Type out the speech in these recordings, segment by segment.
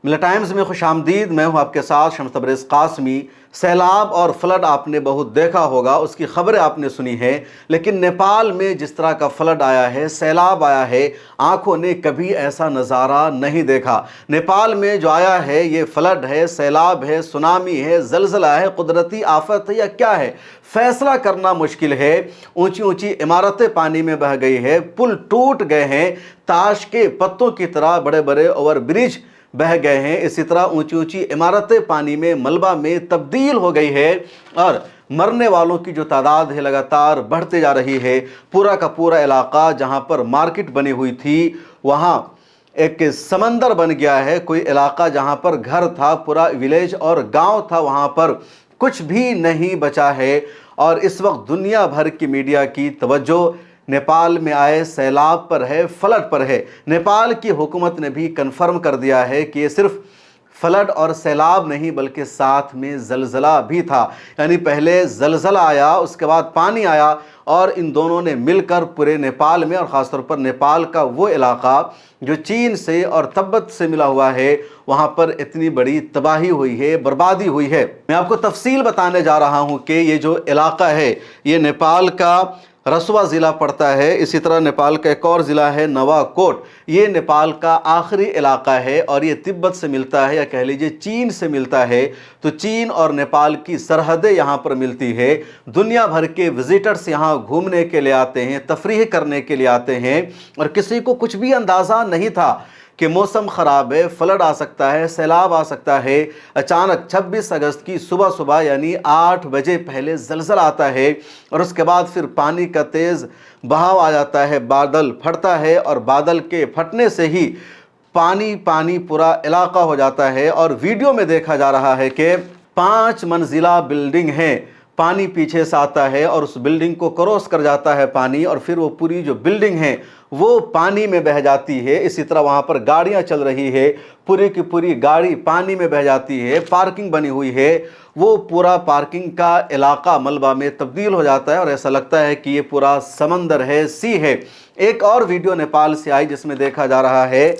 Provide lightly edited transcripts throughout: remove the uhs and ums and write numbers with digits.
मिला टाइम्स में खुश आमदीद। मैं हूं आपके साथ शम्स तबरेज़ कासमी। सैलाब और फ्लड आपने बहुत देखा होगा, उसकी खबरें आपने सुनी है, लेकिन नेपाल में जिस तरह का फ्लड आया है, सैलाब आया है, आंखों ने कभी ऐसा नज़ारा नहीं देखा। नेपाल में जो आया है ये फ्लड है, सैलाब है, सुनामी है, जलजला है, कुदरती आफत है या क्या है, फैसला करना मुश्किल है। ऊंची ऊंची इमारतें पानी में बह गई है, पुल टूट गए हैं, ताश के पत्तों की तरह बड़े बड़े ओवर ब्रिज बह गए हैं। इसी तरह ऊंची ऊंची इमारतें पानी में, मलबा में तब्दील हो गई है और मरने वालों की जो तादाद है लगातार बढ़ते जा रही है। पूरा का पूरा इलाका जहां पर मार्केट बनी हुई थी वहां एक समंदर बन गया है। कोई इलाका जहां पर घर था, पूरा विलेज और गांव था, वहां पर कुछ भी नहीं बचा है। और इस वक्त दुनिया भर की मीडिया की तवज्जो नेपाल में आए सैलाब पर है, फ्लड पर है। नेपाल की हुकूमत ने भी कन्फर्म कर दिया है कि ये सिर्फ फ्लड और सैलाब नहीं बल्कि साथ में जलजला भी था। यानी पहले जलजला आया, उसके बाद पानी आया और इन दोनों ने मिलकर पूरे नेपाल में और ख़ासतौर पर नेपाल का वो इलाका जो चीन से और तिब्बत से मिला हुआ है, वहाँ पर इतनी बड़ी तबाही हुई है, बर्बादी हुई है। मैं आपको तफसील बताने जा रहा हूँ कि ये जो इलाका है ये नेपाल का रसुआ ज़िला पड़ता है। इसी तरह नेपाल का एक और ज़िला है नवाकोट, ये नेपाल का आखिरी इलाका है और ये तिब्बत से मिलता है या कह लीजिए चीन से मिलता है। तो चीन और नेपाल की सरहदें यहाँ पर मिलती है। दुनिया भर के विजिटर्स यहाँ घूमने के लिए आते हैं, तफरीह करने के लिए आते हैं और किसी को कुछ भी अंदाज़ा नहीं था कि मौसम ख़राब है, फ्लड आ सकता है, सैलाब आ सकता है। अचानक 26 अगस्त की सुबह सुबह यानी 8 बजे पहले जलजला आता है और उसके बाद फिर पानी का तेज़ बहाव आ जाता है, बादल फटता है और बादल के फटने से ही पानी पानी पूरा इलाका हो जाता है। और वीडियो में देखा जा रहा है कि 5 मंजिला बिल्डिंग है, पानी पीछे से आता है और उस बिल्डिंग को क्रॉस कर जाता है पानी और फिर वो पूरी जो बिल्डिंग है वो पानी में बह जाती है। इसी तरह वहाँ पर गाड़ियाँ चल रही है, पूरी की पूरी गाड़ी पानी में बह जाती है। पार्किंग बनी हुई है, वो पूरा पार्किंग का इलाका मलबा में तब्दील हो जाता है और ऐसा लगता है कि ये पूरा समंदर है, सी है। एक और वीडियो नेपाल से आई जिसमें देखा जा रहा है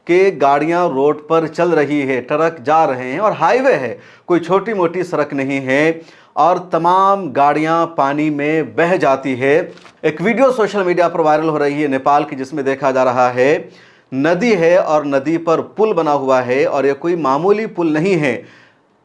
कि गाड़ियां रोड पर चल रही है, ट्रक जा रहे हैं और हाईवे है, कोई छोटी मोटी सड़क नहीं है और तमाम गाड़ियां पानी में बह जाती है। एक वीडियो सोशल मीडिया पर वायरल हो रही है नेपाल की, जिसमें देखा जा रहा है नदी है और नदी पर पुल बना हुआ है और ये कोई मामूली पुल नहीं है,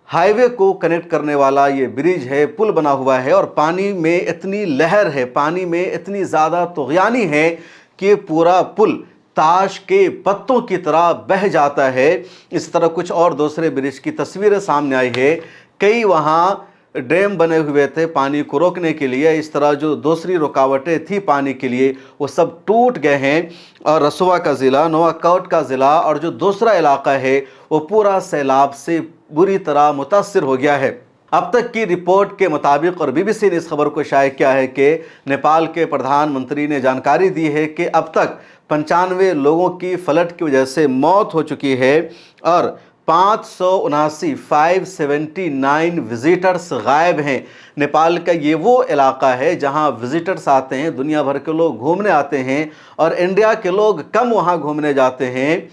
हाईवे को कनेक्ट करने वाला ये ब्रिज है, पुल बना हुआ है और पानी में इतनी लहर है, पानी में इतनी ज़्यादा तुग़यानी है कि पूरा पुल ताश के पत्तों की तरह बह जाता है। इस तरह कुछ और दूसरे ब्रिज की तस्वीरें सामने आई है। कई वहाँ डैम बने हुए थे पानी को रोकने के लिए, इस तरह जो दूसरी रुकावटें थी पानी के लिए वो सब टूट गए हैं। और रसुआ का ज़िला, नवाकोट का ज़िला और जो दूसरा इलाका है वो पूरा सैलाब से बुरी तरह मुतासिर हो गया है। अब तक की रिपोर्ट के मुताबिक और बीबीसी ने इस खबर को शाये किया है कि नेपाल के प्रधानमंत्री ने जानकारी दी है कि अब तक 95 लोगों की फ्लड की वजह से मौत हो चुकी है और 579 विजिटर्स गायब हैं। नेपाल का ये वो इलाका है जहां विजिटर्स आते हैं, दुनिया भर के लोग घूमने आते हैं और इंडिया के लोग कम वहां घूमने जाते हैं।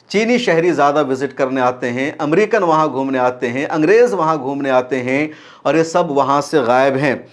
चीनी शहरी ज़्यादा विज़िट करने आते हैं, अमेरिकन वहाँ घूमने आते हैं, अंग्रेज़ वहाँ घूमने आते हैं और ये सब वहाँ से गायब हैं।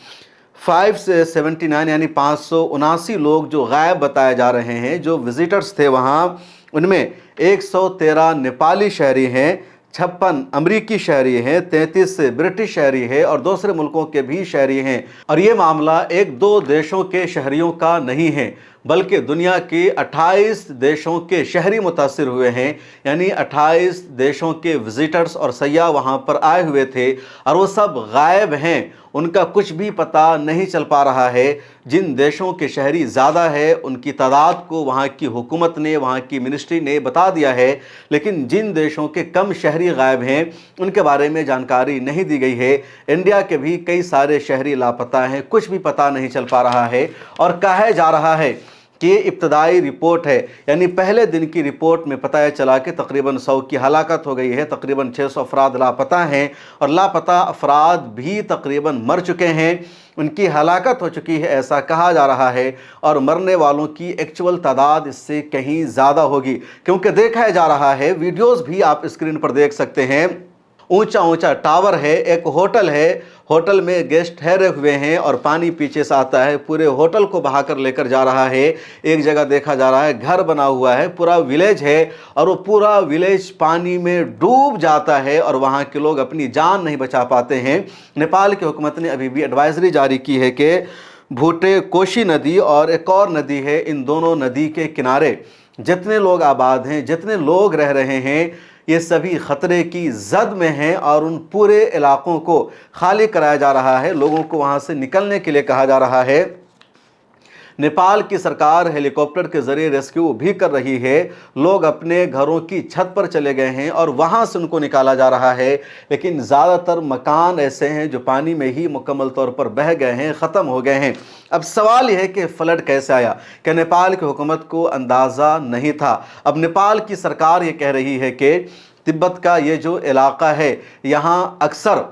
579 यानी 579 लोग जो गायब बताए जा रहे हैं, जो विज़िटर्स थे वहाँ, उनमें 113 नेपाली शहरी हैं, 56 अमरीकी शहरी हैं, 33 ब्रिटिश शहरी है और दूसरे मुल्कों के भी शहरी हैं। और ये मामला एक दो देशों के शहरियों का नहीं है बल्कि दुनिया के 28 देशों के शहरी मुतासिर हुए हैं। यानी 28 देशों के विजिटर्स और सयाह वहाँ पर आए हुए थे और वो सब गायब हैं, उनका कुछ भी पता नहीं चल पा रहा है। जिन देशों के शहरी ज़्यादा है उनकी तादाद को वहाँ की हुकूमत ने, वहाँ की मिनिस्ट्री ने बता दिया है, लेकिन जिन देशों के कम शहरी गायब हैं उनके बारे में जानकारी नहीं दी गई है। इंडिया के भी कई सारे शहरी लापता हैं, कुछ भी पता नहीं चल पा रहा है और कहा जा रहा है कि ये इब्तदाई रिपोर्ट है, यानी पहले दिन की रिपोर्ट में पता है चला कि तकरीबन 100 की हलाकत हो गई है, तकरीबन 600 अफराद लापता हैं और लापता अफराद भी तकरीबन मर चुके हैं, उनकी हलाकत हो चुकी है ऐसा कहा जा रहा है। और मरने वालों की एक्चुअल तादाद इससे कहीं ज़्यादा होगी, क्योंकि देखा जा रहा है, वीडियोज़ भी आप स्क्रीन पर देख सकते हैं, ऊंचा ऊंचा टावर है, एक होटल है, होटल में गेस्ट ठहरे हुए हैं और पानी पीछे से आता है, पूरे होटल को बहाकर लेकर जा रहा है। एक जगह देखा जा रहा है घर बना हुआ है, पूरा विलेज है और वो पूरा विलेज पानी में डूब जाता है और वहाँ के लोग अपनी जान नहीं बचा पाते हैं। नेपाल की हुकूमत ने अभी भी एडवाइजरी जारी की है कि भूटे कोशी नदी और एक और नदी है, इन दोनों नदी के किनारे जितने लोग आबाद हैं, जितने लोग रह रहे हैं, ये सभी ख़तरे की जद में हैं और उन पूरे इलाकों को खाली कराया जा रहा है, लोगों को वहाँ से निकलने के लिए कहा जा रहा है। नेपाल की सरकार हेलीकॉप्टर के ज़रिए रेस्क्यू भी कर रही है, लोग अपने घरों की छत पर चले गए हैं और वहाँ से उनको निकाला जा रहा है, लेकिन ज़्यादातर मकान ऐसे हैं जो पानी में ही मुकम्मल तौर पर बह गए हैं, ख़त्म हो गए हैं। अब सवाल यह है कि फ्लड कैसे आया, क्या नेपाल की हुकूमत को अंदाज़ा नहीं था? अब नेपाल की सरकार ये कह रही है कि तिब्बत का ये जो इलाका है, यहाँ अक्सर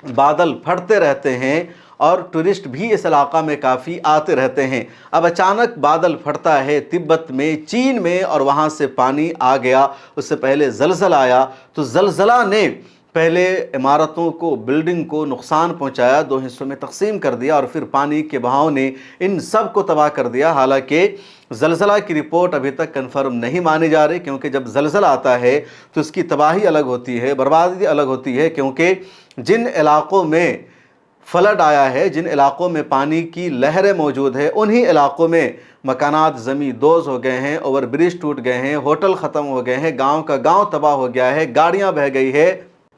बादल फटते रहते हैं और टूरिस्ट भी इस इलाका में काफ़ी आते रहते हैं। अब अचानक बादल फटता है तिब्बत में, चीन में, और वहाँ से पानी आ गया। उससे पहले ज़लज़ला आया, तो ज़लज़ला ने पहले इमारतों को, बिल्डिंग को नुकसान पहुंचाया, दो हिस्सों में तकसीम कर दिया और फिर पानी के बहाव ने इन सब को तबाह कर दिया। हालांकि ज़लज़ला की रिपोर्ट अभी तक कंफर्म नहीं मानी जा रही, क्योंकि जब ज़लज़ला आता है तो उसकी तबाही अलग होती है, बर्बादी अलग होती है, क्योंकि जिन इलाकों में फ्लड आया है, जिन इलाकों में पानी की लहरें मौजूद है, उन्हीं इलाकों में मकानात ज़मी दोज़ हो गए हैं, ओवर ब्रिज टूट गए हैं, होटल ख़त्म हो गए हैं, गांव का गांव तबाह हो गया है, गाड़ियां बह गई है।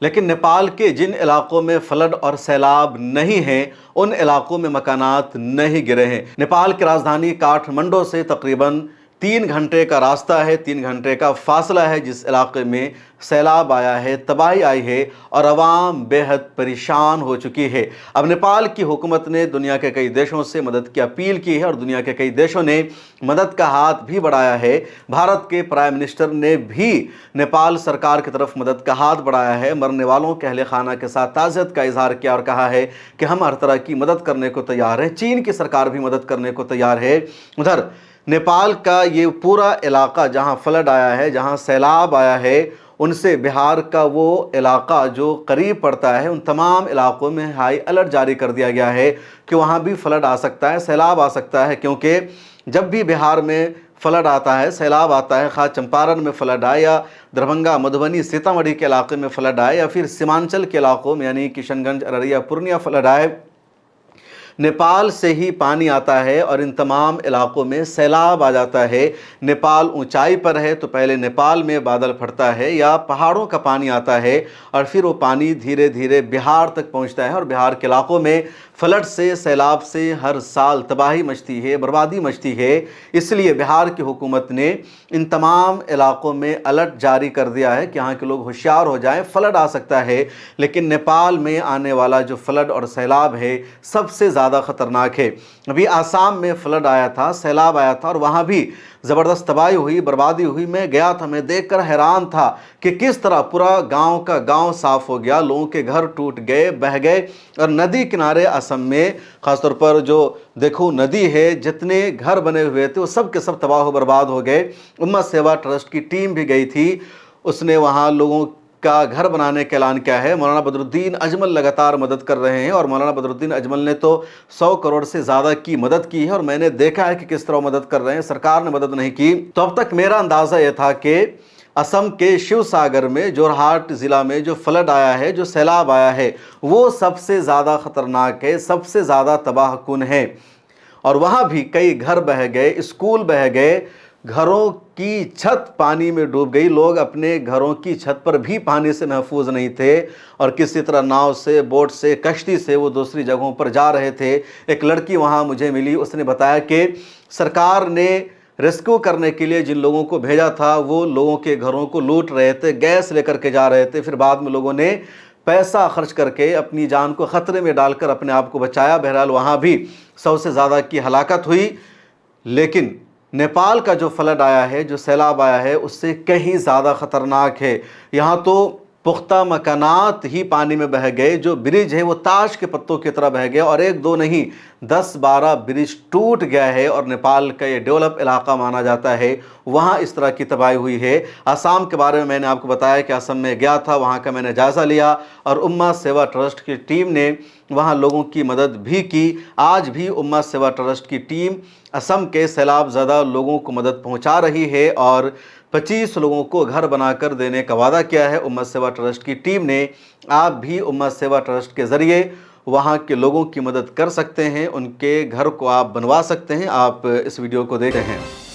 लेकिन नेपाल के जिन इलाकों में फ्लड और सैलाब नहीं है, उन इलाकों में मकानात नहीं गिरे हैं। नेपाल की राजधानी काठमांडू से तकरीबन 3 घंटे का रास्ता है, 3 घंटे का फासला है जिस इलाके में सैलाब आया है, तबाही आई है और आवाम बेहद परेशान हो चुकी है। अब नेपाल की हुकूमत ने दुनिया के कई देशों से मदद की अपील की है और दुनिया के कई देशों ने मदद का हाथ भी बढ़ाया है। भारत के प्राइम मिनिस्टर ने भी नेपाल सरकार की तरफ मदद का हाथ बढ़ाया है, मरने वालों के अहले खाना के साथ ताज़ियत का इजहार किया और कहा है कि हम हर तरह की मदद करने को तैयार है। चीन की सरकार भी मदद करने को तैयार है। उधर नेपाल का ये पूरा इलाका जहाँ फ्लड आया है, जहाँ सैलाब आया है, उनसे बिहार का वो इलाका जो करीब पड़ता है, उन तमाम इलाकों में हाई अलर्ट जारी कर दिया गया है कि वहाँ भी फ्लड आ सकता है, सैलाब आ सकता है। क्योंकि जब भी बिहार में फ्लड आता है, सैलाब आता है, खास चंपारण में फ्लड आए या दरभंगा, मधुबनी, सीतामढ़ी के इलाके में फ्लड आए या फिर सीमांचल के इलाकों में यानी किशनगंज, अररिया, पूर्णिया फ्लड आए, नेपाल से ही पानी आता है और इन तमाम इलाकों में सैलाब आ जाता है। नेपाल ऊंचाई पर है तो पहले नेपाल में बादल फटता है या पहाड़ों का पानी आता है और फिर वो पानी धीरे धीरे बिहार तक पहुंचता है और बिहार के इलाकों में फ्लड से, सैलाब से हर साल तबाही मचती है, बर्बादी मचती है। इसलिए बिहार की हुकूमत ने इन तमाम इलाकों में अलर्ट जारी कर दिया है कि यहाँ के लोग होशियार हो जाएं, फ्लड आ सकता है। लेकिन नेपाल में आने वाला जो फ्लड और सैलाब है सबसे ज़्यादा ख़तरनाक है। अभी आसाम में फ्लड आया था, सैलाब आया था और वहाँ भी ज़बरदस्त तबाही हुई, बर्बादी हुई। मैं गया था, मैं देखकर हैरान था कि किस तरह पूरा गांव का गांव साफ़ हो गया, लोगों के घर टूट गए, बह गए। और नदी किनारे असम में ख़ासतौर पर जो देखो नदी है, जितने घर बने हुए थे वो सब के सब तबाह बर्बाद हो गए। उम्मत सेवा ट्रस्ट की टीम भी गई थी, उसने वहाँ लोगों का घर बनाने का ऐलान किया है। मौलाना बदरुद्दीन अजमल लगातार मदद कर रहे हैं और मौलाना बदरुद्दीन अजमल ने तो 100 करोड़ से ज़्यादा की मदद की है और मैंने देखा है कि किस तरह मदद कर रहे हैं, सरकार ने मदद नहीं की। तो अब तक मेरा अंदाज़ा यह था कि असम के शिवसागर में, जोरहाट ज़िला में जो फ्लड आया है, जो सैलाब आया है, वो सबसे ज़्यादा ख़तरनाक है, सबसे ज़्यादा तबाहकुन है। और वहाँ भी कई घर बह गए, स्कूल बह गए, घरों की छत पानी में डूब गई, लोग अपने घरों की छत पर भी पानी से महफूज नहीं थे और किसी तरह नाव से, बोट से, कश्ती से वो दूसरी जगहों पर जा रहे थे। एक लड़की वहाँ मुझे मिली, उसने बताया कि सरकार ने रेस्क्यू करने के लिए जिन लोगों को भेजा था वो लोगों के घरों को लूट रहे थे, गैस लेकर के जा रहे थे। फिर बाद में लोगों ने पैसा खर्च करके अपनी जान को ख़तरे में डालकर अपने आप को बचाया। बहरहाल वहाँ भी 100 से ज़्यादा की हलाकत हुई। لیکن نیپال کا جو فلڈ آیا ہے، جو سیلاب آیا ہے، اس سے کہیں زیادہ خطرناک ہے۔ یہاں تو پختہ مکانات ہی پانی میں بہہ گئے، جو برج ہے وہ تاش کے پتوں کی طرح بہہ گیا، اور ایک دو نہیں 10-12 برج ٹوٹ گیا ہے، اور نیپال کا یہ ڈیولپ علاقہ مانا جاتا ہے، وہاں اس طرح کی تباہی ہوئی ہے۔ آسام کے بارے میں نے آپ کو بتایا کہ آسام میں گیا تھا، وہاں کا میں نے جائزہ لیا، اور امہ سیوا ٹرسٹ کی ٹیم نے وہاں لوگوں کی مدد بھی کی۔ آج بھی امہ سیوا ٹرسٹ کی ٹیم اسم کے سیلاب زدہ لوگوں کو مدد پہنچا رہی ہے، اور 25 لوگوں کو گھر بنا کر دینے کا وعدہ کیا ہے امہ سیوا ٹرسٹ کی ٹیم نے۔ آپ بھی امہ سیوا ٹرسٹ کے ذریعے وہاں کے لوگوں کی مدد کر سکتے ہیں، ان کے گھر کو آپ بنوا سکتے ہیں۔ آپ اس ویڈیو کو دیکھ رہے ہیں۔